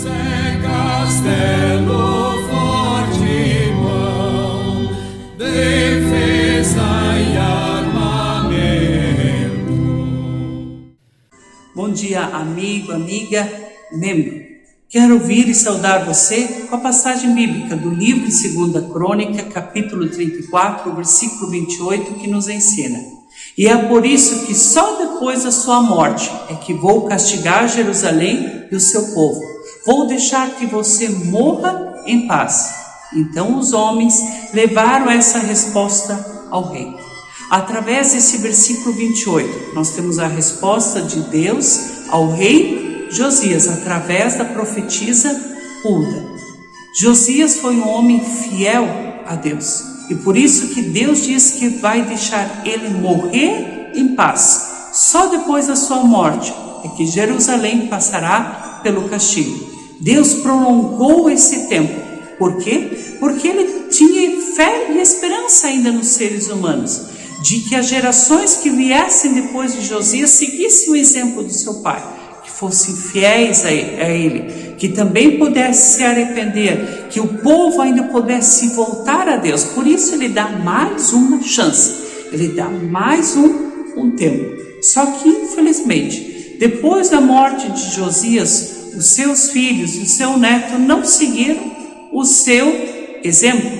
é castelo forte, mão, defesa e armamento. Bom dia, amigo, amiga, membro. Quero ouvir e saudar você com a passagem bíblica do livro de 2 Crônica, capítulo 34, versículo 28, que nos ensina: e é por isso que só depois da sua morte é que vou castigar Jerusalém e o seu povo. Vou deixar que você morra em paz. Então os homens levaram essa resposta ao rei. Através desse versículo 28, nós temos a resposta de Deus ao rei Josias, através da profetisa Hulda. Josias foi um homem fiel a Deus. E por isso que Deus diz que vai deixar ele morrer em paz. Só depois da sua morte é que Jerusalém passará pelo castigo. Deus prolongou esse tempo. Por quê? Porque ele tinha fé e esperança ainda nos seres humanos, de que as gerações que viessem depois de Josias seguissem o exemplo do seu pai, que fossem fiéis a ele, que também pudesse se arrepender, que o povo ainda pudesse voltar a Deus. Por isso ele dá mais uma chance, ele dá mais um tempo. Só que infelizmente, depois da morte de Josias, os seus filhos e o seu neto não seguiram o seu exemplo.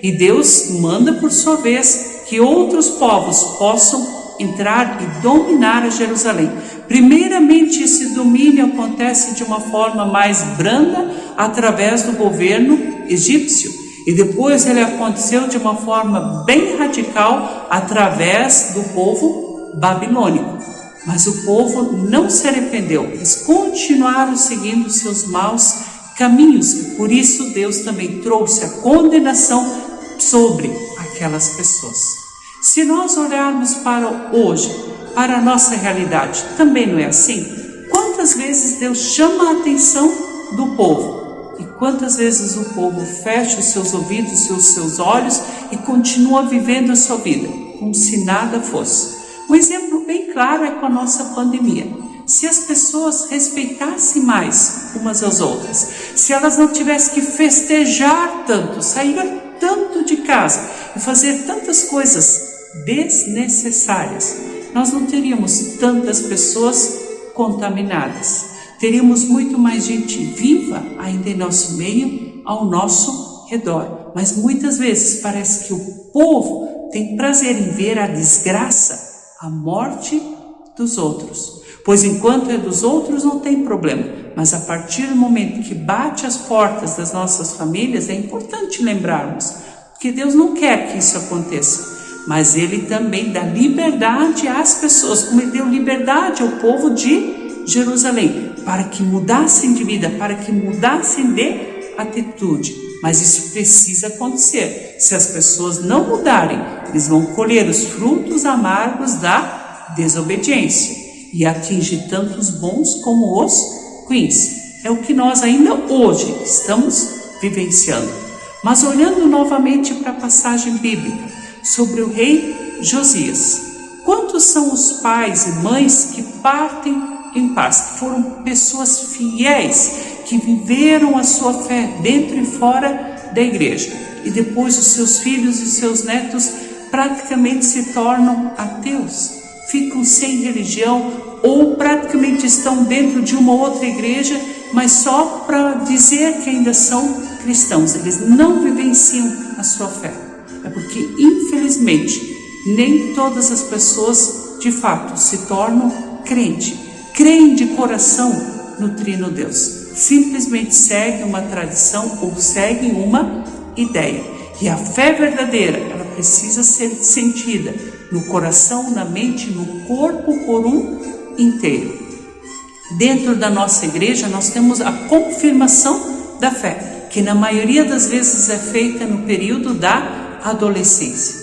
E Deus manda por sua vez que outros povos possam entrar e dominar a Jerusalém. Primeiramente, esse domínio acontece de uma forma mais branda através do governo egípcio, e depois ele aconteceu de uma forma bem radical através do povo babilônico. Mas o povo não se arrependeu, eles continuaram seguindo seus maus caminhos, e por isso Deus também trouxe a condenação sobre aquelas pessoas. Se nós olharmos para hoje, para a nossa realidade, também não é assim? Quantas vezes Deus chama a atenção do povo e quantas vezes o povo fecha os seus ouvidos e os seus olhos e continua vivendo a sua vida como se nada fosse. Um exemplo bem claro é com a nossa pandemia. Se as pessoas respeitassem mais umas às outras, se elas não tivessem que festejar tanto, sair tanto de casa e fazer tantas coisas desnecessárias, nós não teríamos tantas pessoas contaminadas. Teríamos muito mais gente viva ainda em nosso meio, ao nosso redor. Mas muitas vezes parece que o povo tem prazer em ver a desgraça, a morte dos outros. Pois enquanto é dos outros não tem problema, mas a partir do momento que bate as portas das nossas famílias, é importante lembrarmos, porque Deus não quer que isso aconteça. Mas Ele também dá liberdade às pessoas, como Ele deu liberdade ao povo de Jerusalém, para que mudassem de vida, para que mudassem de atitude. Mas isso precisa acontecer. Se as pessoas não mudarem, eles vão colher os frutos amargos da desobediência e atingir tanto os bons como os ruins. É o que nós ainda hoje estamos vivenciando. Mas olhando novamente para a passagem bíblica sobre o rei Josias, quantos são os pais e mães que partem em paz, que foram pessoas fiéis, que viveram a sua fé dentro e fora da igreja, e depois os seus filhos e seus netos praticamente se tornam ateus, ficam sem religião ou praticamente estão dentro de uma outra igreja, mas só para dizer que ainda são cristãos. Eles não vivenciam a sua fé. É porque, infelizmente, nem todas as pessoas, de fato, se tornam crente. Creem de coração no Trino Deus. Simplesmente seguem uma tradição ou seguem uma ideia. E a fé verdadeira, ela precisa ser sentida no coração, na mente, no corpo por um inteiro. Dentro da nossa igreja, nós temos a confirmação da fé, que na maioria das vezes é feita no período da adolescência.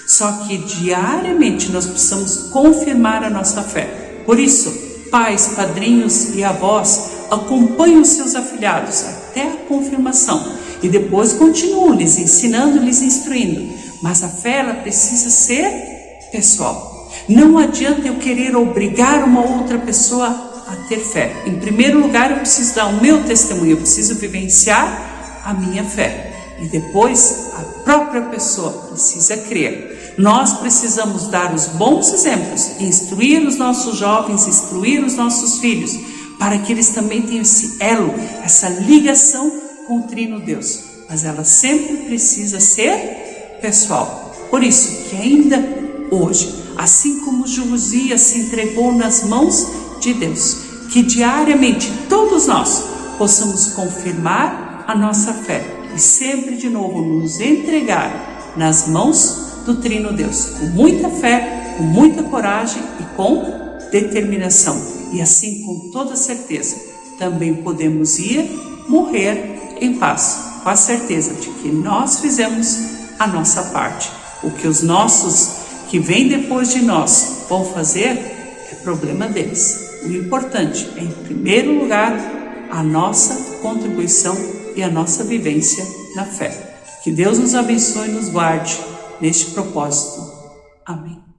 Só que diariamente nós precisamos confirmar a nossa fé. Por isso, pais, padrinhos e avós acompanham os seus afilhados até a confirmação e depois continuam lhes ensinando, lhes instruindo. Mas a fé, ela precisa ser pessoal. Não adianta eu querer obrigar uma outra pessoa a ter fé. Em primeiro lugar, eu preciso dar o meu testemunho, eu preciso vivenciar a minha fé. E depois, a própria pessoa precisa crer. Nós precisamos dar os bons exemplos, instruir os nossos jovens, instruir os nossos filhos, para que eles também tenham esse elo, essa ligação com o Trino Deus. Mas ela sempre precisa ser pessoal. Por isso que ainda hoje, assim como Josias se entregou nas mãos de Deus, que diariamente todos nós possamos confirmar a nossa fé e sempre de novo nos entregar nas mãos do Trino Deus, com muita fé, com muita coragem e com determinação. E assim, com toda certeza, também podemos ir morrer em paz, com a certeza de que nós fizemos a nossa parte. O que os nossos que vêm depois de nós vão fazer é problema deles. O importante é, em primeiro lugar, a nossa contribuição e a nossa vivência na fé. Que Deus nos abençoe e nos guarde neste propósito. Amém.